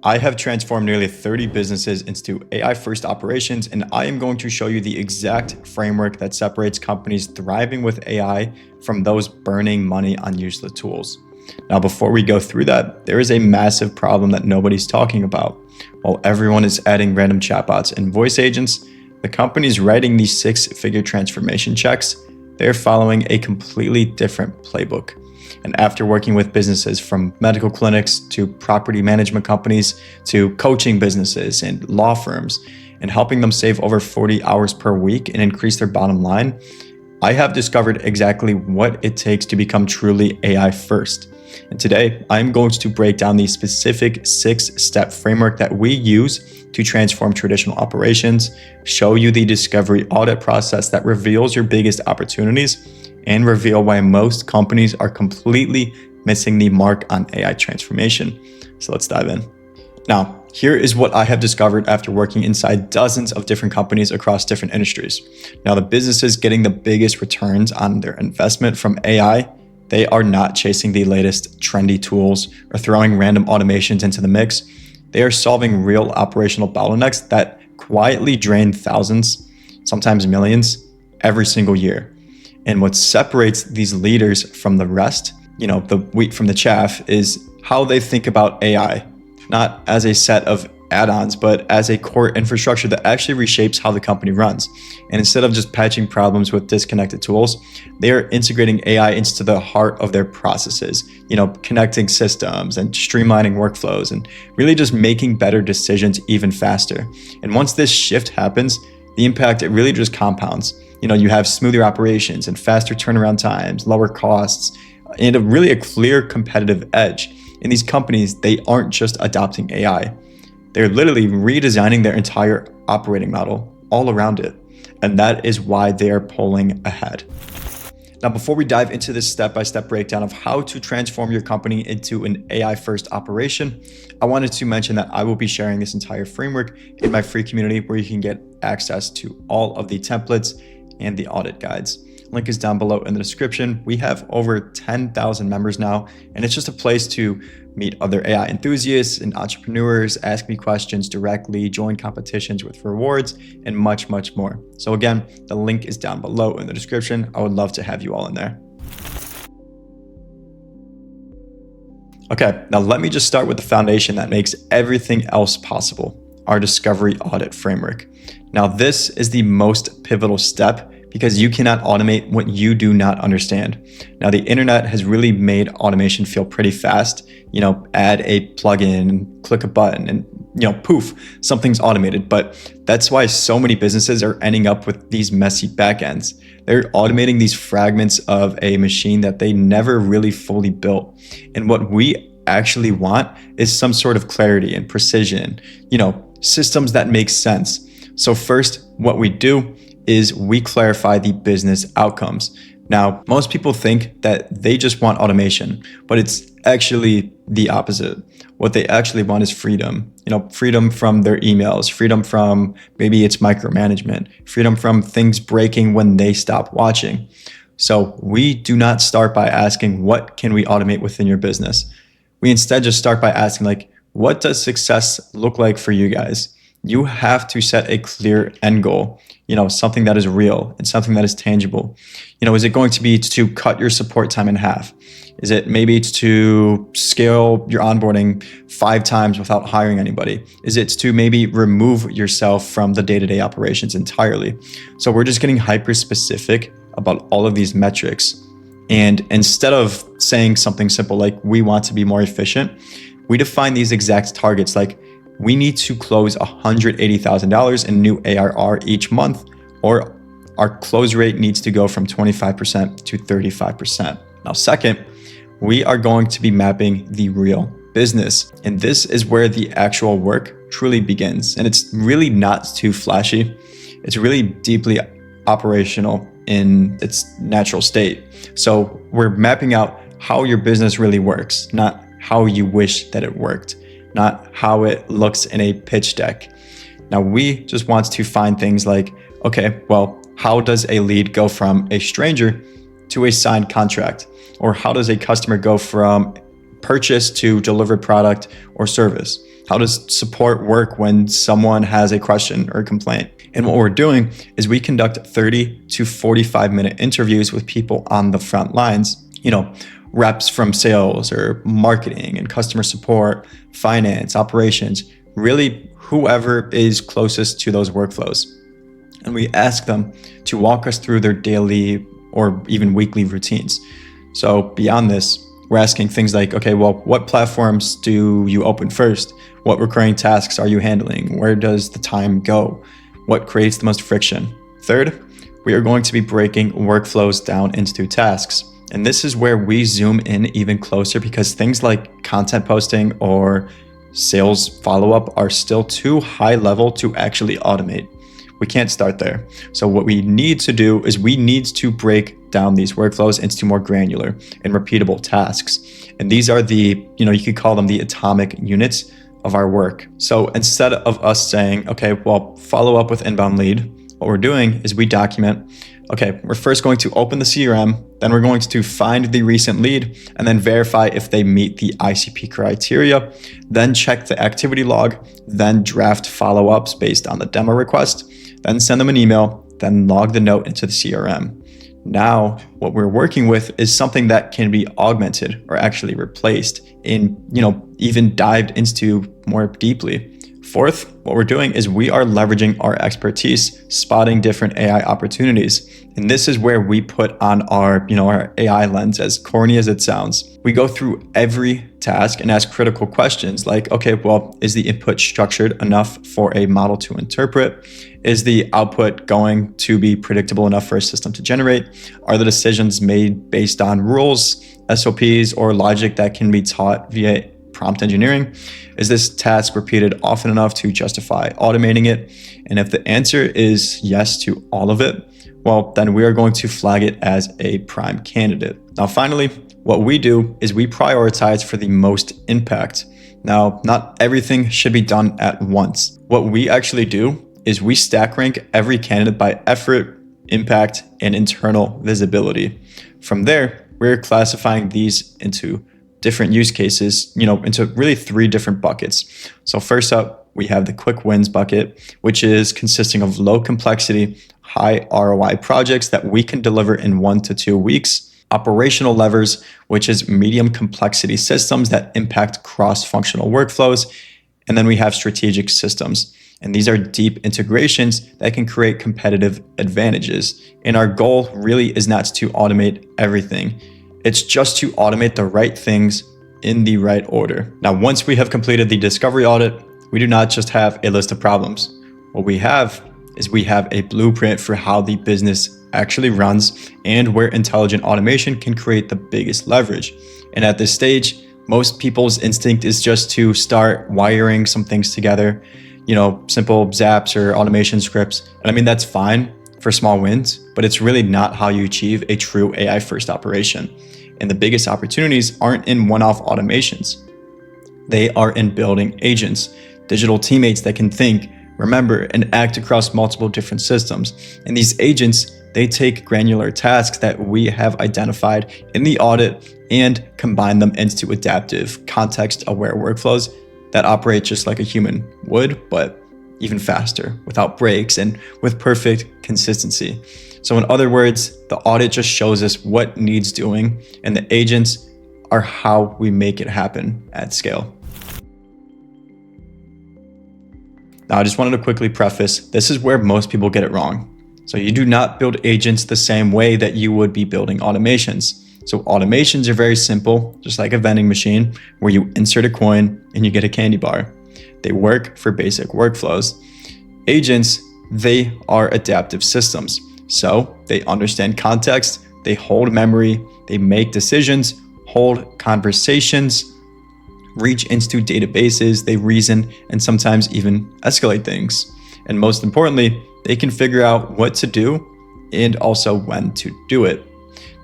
I have transformed nearly 30 businesses into AI-first operations, and I am going to show you the exact framework that separates companies thriving with AI from those burning money on useless tools. Now, before we go through that, there is a massive problem that nobody's talking about. While everyone is adding random chatbots and voice agents, the companies writing these six-figure transformation checks, they're following a completely different playbook. And after working with businesses from medical clinics to property management companies to coaching businesses and law firms and helping them save over 40 hours per week and increase their bottom line, I have discovered exactly what it takes to become truly AI first. And today, I'm going to break down the specific 6-step framework that we use to transform traditional operations, show you the discovery audit process that reveals your biggest opportunities, and reveal why most companies are completely missing the mark on AI transformation. So let's dive in. Now, here is what I have discovered after working inside dozens of different companies across different industries. Now, the businesses getting the biggest returns on their investment from AI, they are not chasing the latest trendy tools or throwing random automations into the mix. They are solving real operational bottlenecks that quietly drain thousands, sometimes millions, every single year. And what separates these leaders from the rest, the wheat from the chaff, is how they think about AI, not as a set of add-ons, but as a core infrastructure that actually reshapes how the company runs. And instead of just patching problems with disconnected tools, they are integrating AI into the heart of their processes, connecting systems and streamlining workflows and really just making better decisions even faster. And once this shift happens, the impact, it really just compounds. You have smoother operations and faster turnaround times, lower costs, and a clear competitive edge. And these companies, they aren't just adopting AI. They're literally redesigning their entire operating model all around it. And that is why they are pulling ahead. Now, before we dive into this step-by-step breakdown of how to transform your company into an AI-first operation, I wanted to mention that I will be sharing this entire framework in my free community where you can get access to all of the templates and the audit guides. Link is down below in the description. We have over 10,000 members now, and it's just a place to meet other AI enthusiasts and entrepreneurs, ask me questions directly, join competitions with rewards, and much, much more. So again, the link is down below in the description. I would love to have you all in there. Okay, now let me just start with the foundation that makes everything else possible, our discovery audit framework. Now, this is the most pivotal step because you cannot automate what you do not understand. Now, the internet has really made automation feel pretty fast. Add a plugin, click a button, and poof, something's automated. But that's why so many businesses are ending up with these messy backends. They're automating these fragments of a machine that they never really fully built. And what we actually want is some sort of clarity and precision, systems that make sense. So first, what we do is we clarify the business outcomes. Now, most people think that they just want automation, but it's actually the opposite. What they actually want is freedom. Freedom from their emails, freedom from maybe it's micromanagement, freedom from things breaking when they stop watching. So we do not start by asking, what can we automate within your business? We instead just start by asking, what does success look like for you guys? You have to set a clear end goal, something that is real and something that is tangible. Is it going to be to cut your support time in half? Is it maybe to scale your onboarding 5 times without hiring anybody? Is it to maybe remove yourself from the day-to-day operations entirely? So we're just getting hyper specific about all of these metrics. And instead of saying something simple like we want to be more efficient, we define these exact targets like we need to close $180,000 in new ARR each month, or our close rate needs to go from 25% to 35%. Now, second, we are going to be mapping the real business. And this is where the actual work truly begins. And it's really not too flashy. It's really deeply operational in its natural state. So we're mapping out how your business really works, not how you wish that it worked, not how it looks in a pitch deck. Now, we just want to find things like, okay, well, how does a lead go from a stranger to a signed contract? Or how does a customer go from purchase to delivered product or service? How does support work when someone has a question or a complaint? And what we're doing is we conduct 30 to 45-minute interviews with people on the front lines, reps from sales or marketing and customer support, finance, operations, really whoever is closest to those workflows. And we ask them to walk us through their daily or even weekly routines. So beyond this, we're asking things like, okay, well, what platforms do you open first? What recurring tasks are you handling? Where does the time go? What creates the most friction? Third, we are going to be breaking workflows down into tasks. And this is where we zoom in even closer because things like content posting or sales follow-up are still too high level to actually automate. We can't start there. So what we need to do is we need to break down these workflows into more granular and repeatable tasks. And these are the, you could call them the atomic units of our work. So instead of us saying, okay, well, follow up with inbound lead, what we're doing is we document, okay, we're first going to open the CRM, then we're going to find the recent lead and then verify if they meet the ICP criteria, then check the activity log, then draft follow-ups based on the demo request, then send them an email, then log the note into the CRM. Now, what we're working with is something that can be augmented or actually replaced and, even dived into more deeply. Fourth, what we're doing is we are leveraging our expertise, spotting different AI opportunities. And this is where we put on our AI lens, as corny as it sounds. We go through every task and ask critical questions like, okay, well, is the input structured enough for a model to interpret? Is the output going to be predictable enough for a system to generate? Are the decisions made based on rules, SOPs, or logic that can be taught via prompt engineering? Is this task repeated often enough to justify automating it? And if the answer is yes to all of it, well, then we are going to flag it as a prime candidate. Now, finally, what we do is we prioritize for the most impact. Now, not everything should be done at once. What we actually do is we stack rank every candidate by effort, impact, and internal visibility. From there, we're classifying these into different use cases, into really 3 different buckets. So first up, we have the quick wins bucket, which is consisting of low complexity, high ROI projects that we can deliver in 1 to 2 weeks. Operational levers, which is medium complexity systems that impact cross-functional workflows. And then we have strategic systems. And these are deep integrations that can create competitive advantages. And our goal really is not to automate everything. It's just to automate the right things in the right order. Now, once we have completed the discovery audit, we do not just have a list of problems. What we have is we have a blueprint for how the business actually runs and where intelligent automation can create the biggest leverage. And at this stage, most people's instinct is just to start wiring some things together, simple zaps or automation scripts. And I mean, that's fine for small wins, but it's really not how you achieve a true AI first operation. And the biggest opportunities aren't in one-off automations. They are in building agents, digital teammates that can think, remember, and act across multiple different systems. And these agents, they take granular tasks that we have identified in the audit and combine them into adaptive, context-aware workflows that operate just like a human would, but even faster, without breaks and with perfect consistency. So in other words, the audit just shows us what needs doing, and the agents are how we make it happen at scale. Now, I just wanted to quickly preface, this is where most people get it wrong. So you do not build agents the same way that you would be building automations. So automations are very simple, just like a vending machine where you insert a coin and you get a candy bar. They work for basic workflows. Agents, they are adaptive systems. So they understand context, they hold memory, they make decisions, hold conversations, reach into databases, they reason, and sometimes even escalate things. And most importantly, they can figure out what to do and also when to do it.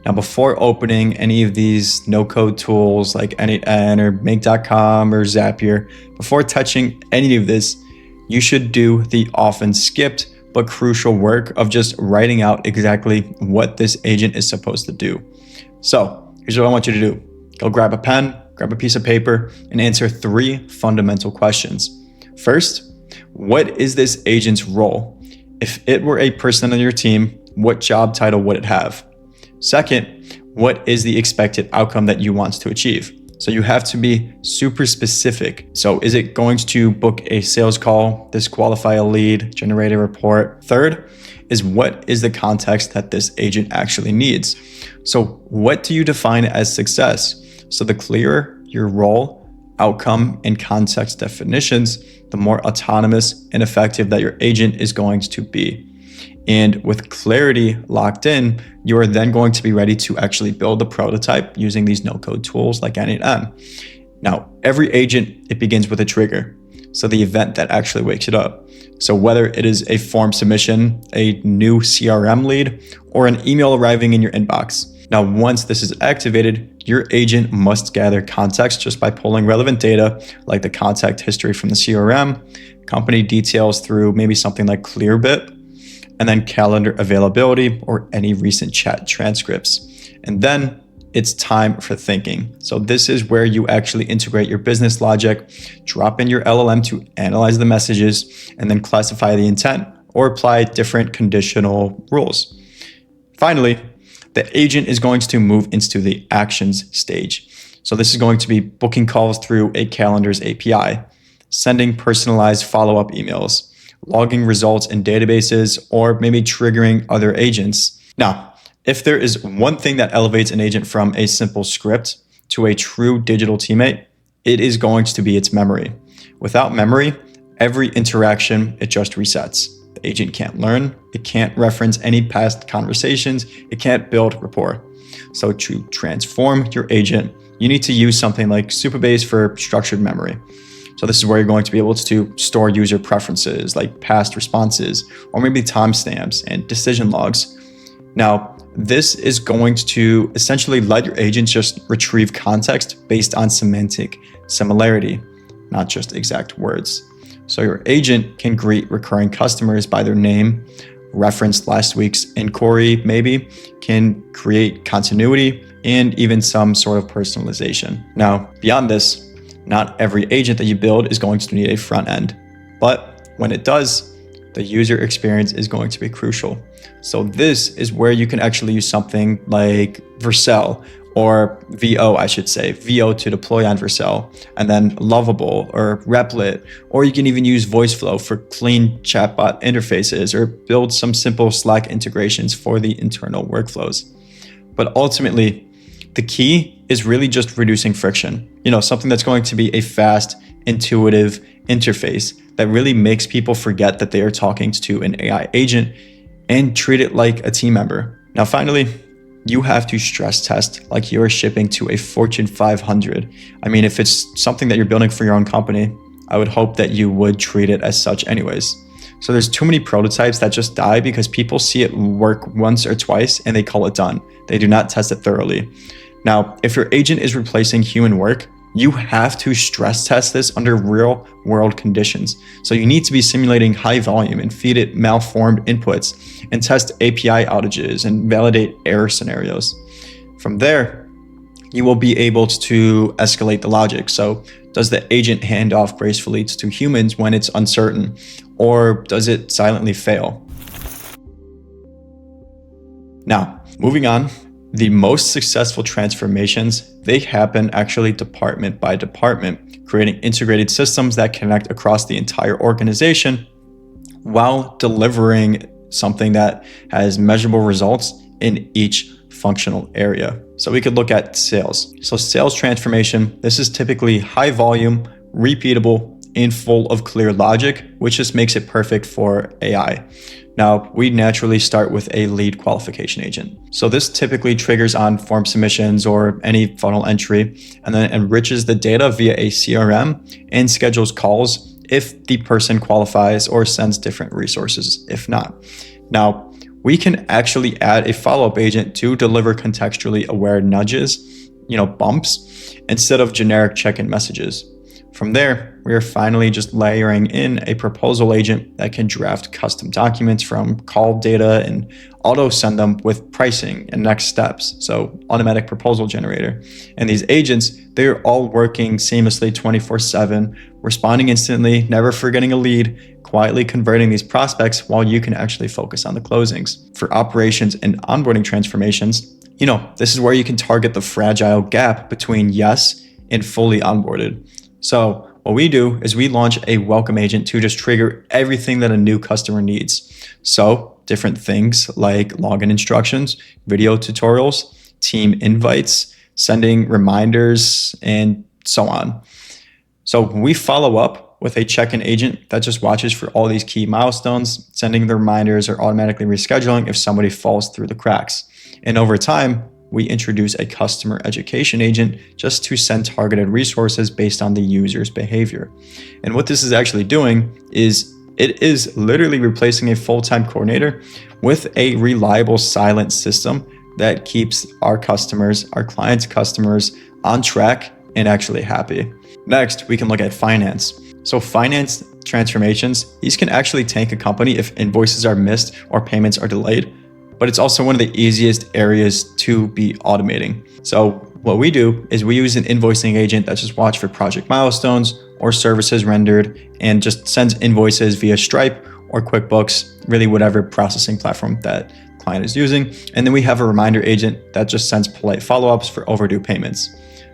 Now, before opening any of these no-code tools like N8N or Make.com or Zapier, before touching any of this, you should do the often skipped but crucial work of just writing out exactly what this agent is supposed to do. So here's what I want you to do. Go grab a pen, grab grab a piece of paper and answer 3 fundamental questions. First, what is this agent's role? If it were a person on your team, what job title would it have? Second, what is the expected outcome that you want to achieve? So you have to be super specific. So is it going to book a sales call, disqualify a lead, generate a report? Third is what is the context that this agent actually needs? So what do you define as success? So the clearer your role, outcome, and context definitions, the more autonomous and effective that your agent is going to be. And with clarity locked in, you are then going to be ready to actually build a prototype using these no-code tools like N8N. Now, every agent, it begins with a trigger. So the event that actually wakes it up. So whether it is a form submission, a new CRM lead, or an email arriving in your inbox. Now, once this is activated, your agent must gather context just by pulling relevant data like the contact history from the CRM, company details through maybe something like Clearbit, and then calendar availability or any recent chat transcripts. And then it's time for thinking. So this is where you actually integrate your business logic, drop in your LLM to analyze the messages, and then classify the intent or apply different conditional rules. Finally, the agent is going to move into the actions stage. So this is going to be booking calls through a calendar's API, sending personalized follow-up emails, logging results in databases, or maybe triggering other agents. Now, if there is one thing that elevates an agent from a simple script to a true digital teammate, it is going to be its memory. Without memory, every interaction, it just resets. The agent can't learn, it can't reference any past conversations, it can't build rapport. So to transform your agent, you need to use something like Supabase for structured memory. So this is where you're going to be able to store user preferences like past responses, or maybe timestamps and decision logs. Now, this is going to essentially let your agents just retrieve context based on semantic similarity, not just exact words. So your agent can greet recurring customers by their name, reference last week's inquiry maybe, can create continuity, and even some sort of personalization. Now, beyond this, not every agent that you build is going to need a front end, but when it does, the user experience is going to be crucial. So this is where you can actually use something like Vercel, or VO, I should say, VO to deploy on Vercel, and then Lovable or Replit, or you can even use VoiceFlow for clean chatbot interfaces, or build some simple Slack integrations for the internal workflows. But ultimately, the key is really just reducing friction. Something that's going to be a fast, intuitive interface that really makes people forget that they are talking to an AI agent and treat it like a team member. Now, finally, you have to stress test like you're shipping to a Fortune 500. I mean, if it's something that you're building for your own company, I would hope that you would treat it as such anyways. So there's too many prototypes that just die because people see it work once or twice and they call it done. They do not test it thoroughly. Now, if your agent is replacing human work, you have to stress test this under real world conditions. So you need to be simulating high volume and feed it malformed inputs and test API outages and validate error scenarios. From there, you will be able to escalate the logic. So does the agent hand off gracefully to humans when it's uncertain, or does it silently fail? Now, moving on. The most successful transformations, they happen actually department by department, creating integrated systems that connect across the entire organization while delivering something that has measurable results in each functional area. So we could look at sales. So sales transformation, this is typically high volume, repeatable, and full of clear logic, which just makes it perfect for AI. Now, we naturally start with a lead qualification agent. So this typically triggers on form submissions or any funnel entry, and then enriches the data via a CRM and schedules calls if the person qualifies, or sends different resources if not. Now, we can actually add a follow-up agent to deliver contextually aware nudges, bumps, instead of generic check-in messages. From there, we are finally just layering in a proposal agent that can draft custom documents from call data and auto send them with pricing and next steps. So automatic proposal generator. And these agents, they're all working seamlessly 24/7, responding instantly, never forgetting a lead, quietly converting these prospects while you can actually focus on the closings. For operations and onboarding transformations, this is where you can target the fragile gap between yes and fully onboarded. So what we do is we launch a welcome agent to just trigger everything that a new customer needs. So different things like login instructions, video tutorials, team invites, sending reminders, and so on. So we follow up with a check-in agent that just watches for all these key milestones, sending the reminders or automatically rescheduling if somebody falls through the cracks. And over time, we introduce a customer education agent just to send targeted resources based on the user's behavior. And what this is actually doing is it is literally replacing a full-time coordinator with a reliable silent system that keeps our customers, our clients' customers on track and actually happy. Next, we can look at finance. So finance transformations, these can actually tank a company if invoices are missed or payments are delayed. But it's also one of the easiest areas to be automating. So what we do is we use an invoicing agent that just watches for project milestones or services rendered and just sends invoices via Stripe or QuickBooks, really whatever processing platform that client is using. And then we have a reminder agent that just sends polite follow-ups for overdue payments.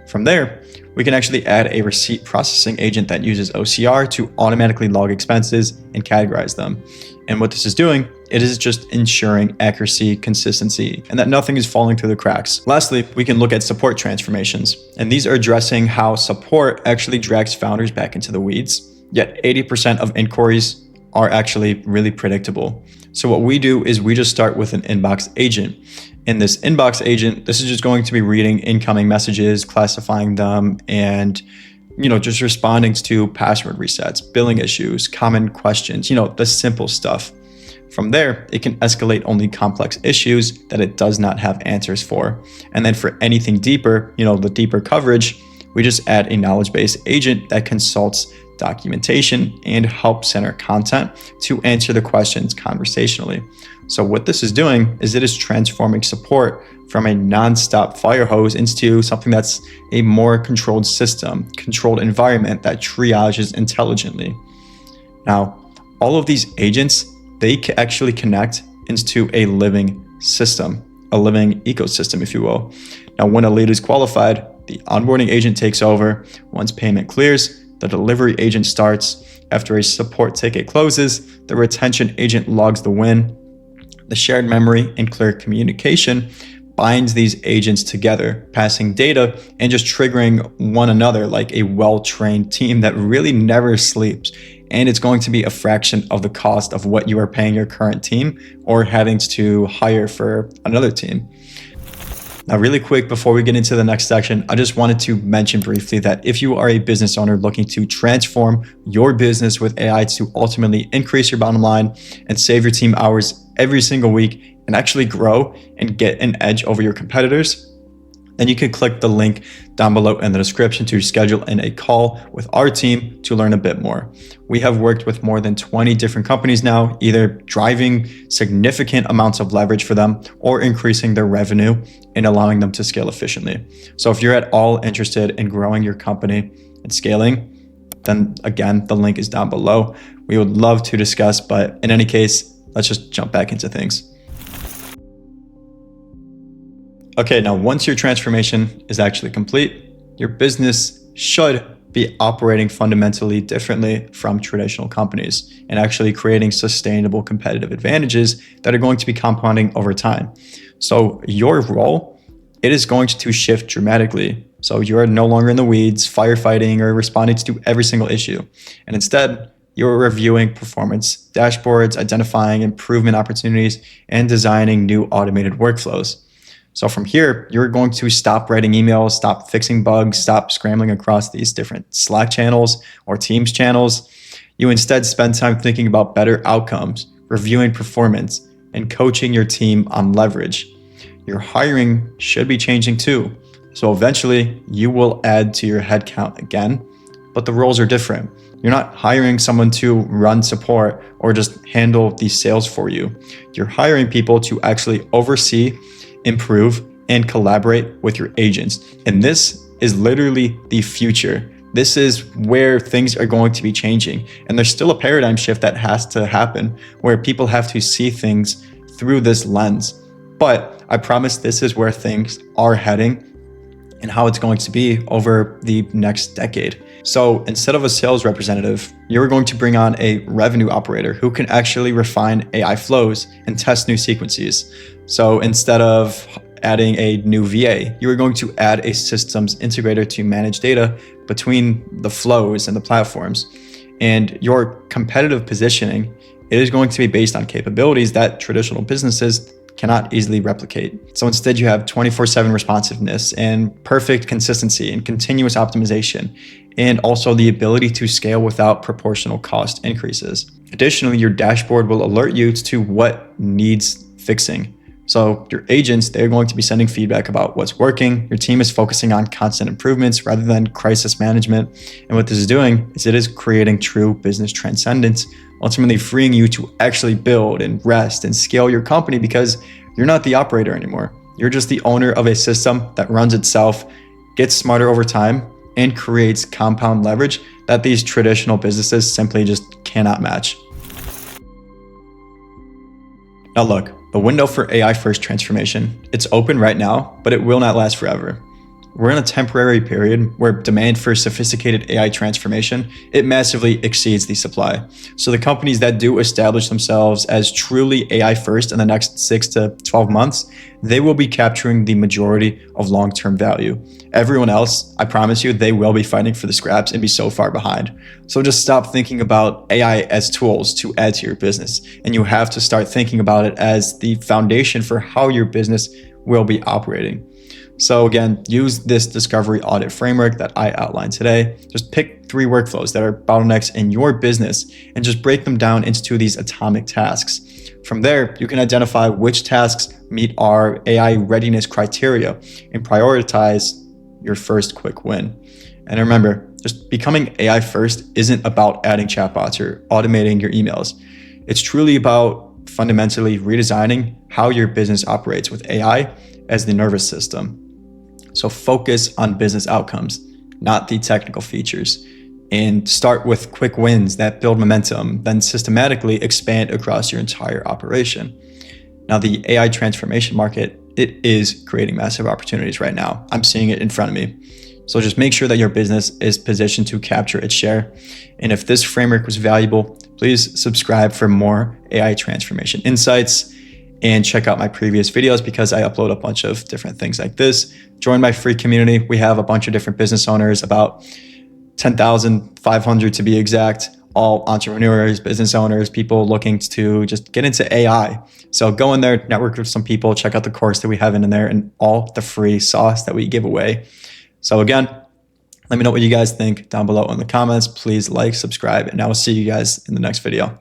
From there, we can actually add a receipt processing agent that uses OCR to automatically log expenses and categorize them. And what this is doing, it is just ensuring accuracy, consistency, and that nothing is falling through the cracks. Lastly, we can look at support transformations. And these are addressing how support actually drags founders back into the weeds. Yet 80% of inquiries are actually really predictable. So what we do is we just start with an inbox agent. In this inbox agent, this is just going to be reading incoming messages, classifying them, and just responding to password resets, billing issues, common questions, the simple stuff. From there, it can escalate only complex issues that it does not have answers for. And then for anything deeper, the deeper coverage, we just add a knowledge-based agent that consults documentation and help center content to answer the questions conversationally. So what this is doing is it is transforming support from a non-stop fire hose into something that's a more controlled system, controlled environment that triages intelligently. Now, all of these agents, they can actually connect into a living system, a living ecosystem, if you will. Now, when a lead is qualified, the onboarding agent takes over. Once payment clears, the delivery agent starts. After a support ticket closes, the retention agent logs the win. The shared memory and clear communication binds these agents together, passing data and just triggering one another like a well-trained team that really never sleeps. And it's going to be a fraction of the cost of what you are paying your current team or having to hire for another team. Now, really quick, before we get into the next section, I just wanted to mention briefly that if you are a business owner looking to transform your business with AI to ultimately increase your bottom line and save your team hours every single week and actually grow and get an edge over your competitors, then you can click the link down below in the description to schedule in a call with our team to learn a bit more. We have worked with more than 20 different companies now, either driving significant amounts of leverage for them or increasing their revenue and allowing them to scale efficiently. So if you're at all interested in growing your company and scaling, then again, the link is down below. We would love to discuss, but in any case, let's just jump back into things. Okay, now once your transformation is actually complete, your business should be operating fundamentally differently from traditional companies and actually creating sustainable competitive advantages that are going to be compounding over time. So your role, it is going to shift dramatically. So you're no longer in the weeds, firefighting or responding to every single issue. And instead, you're reviewing performance dashboards, identifying improvement opportunities, and designing new automated workflows. So from here, you're going to stop writing emails, stop fixing bugs, stop scrambling across these different Slack channels or Teams channels. You instead spend time thinking about better outcomes, reviewing performance, and coaching your team on leverage. Your hiring should be changing too. So eventually, you will add to your headcount again, but the roles are different. You're not hiring someone to run support or just handle the sales for you. You're hiring people to actually oversee, improve, and collaborate with your agents. And this is literally the future. This is where things are going to be changing. And there's still a paradigm shift that has to happen where people have to see things through this lens. But I promise this is where things are heading and how it's going to be over the next decade. So instead of a sales representative, you're going to bring on a revenue operator who can actually refine AI flows and test new sequences. So instead of adding a new VA, you are going to add a systems integrator to manage data between the flows and the platforms. And your competitive positioning, it is going to be based on capabilities that traditional businesses cannot easily replicate. So instead you have 24/7 responsiveness and perfect consistency and continuous optimization, and also the ability to scale without proportional cost increases. Additionally, your dashboard will alert you to what needs fixing. So your agents, they're going to be sending feedback about what's working. Your team is focusing on constant improvements rather than crisis management. And what this is doing is it is creating true business transcendence, ultimately freeing you to actually build and rest and scale your company because you're not the operator anymore. You're just the owner of a system that runs itself, gets smarter over time, and creates compound leverage that these traditional businesses simply just cannot match. Now look, the window for AI first transformation, it's open right now, but it will not last forever. We're in a temporary period where demand for sophisticated AI transformation, it massively exceeds the supply. So the companies that do establish themselves as truly AI first in the next 6 to 12 months, they will be capturing the majority of long-term value. Everyone else, I promise you, they will be fighting for the scraps and be so far behind. So just stop thinking about AI as tools to add to your business. And you have to start thinking about it as the foundation for how your business will be operating. So again, use this discovery audit framework that I outlined today. Just pick 3 workflows that are bottlenecks in your business and just break them down into these atomic tasks. From there, you can identify which tasks meet our AI readiness criteria and prioritize your first quick win. And remember, just becoming AI first isn't about adding chatbots or automating your emails. It's truly about fundamentally redesigning how your business operates with AI as the nervous system. So focus on business outcomes, not the technical features, and start with quick wins that build momentum, then systematically expand across your entire operation. Now, the AI transformation market, it is creating massive opportunities right now. I'm seeing it in front of me. So just make sure that your business is positioned to capture its share. And if this framework was valuable, please subscribe for more AI transformation insights. And check out my previous videos because I upload a bunch of different things like this. Join my free community. We have a bunch of different business owners, about 10,500 to be exact, all entrepreneurs, business owners, people looking to just get into AI. So go in there, network with some people, check out the course that we have in there and all the free sauce that we give away. So again, let me know what you guys think down below in the comments. Please like, subscribe, and I will see you guys in the next video.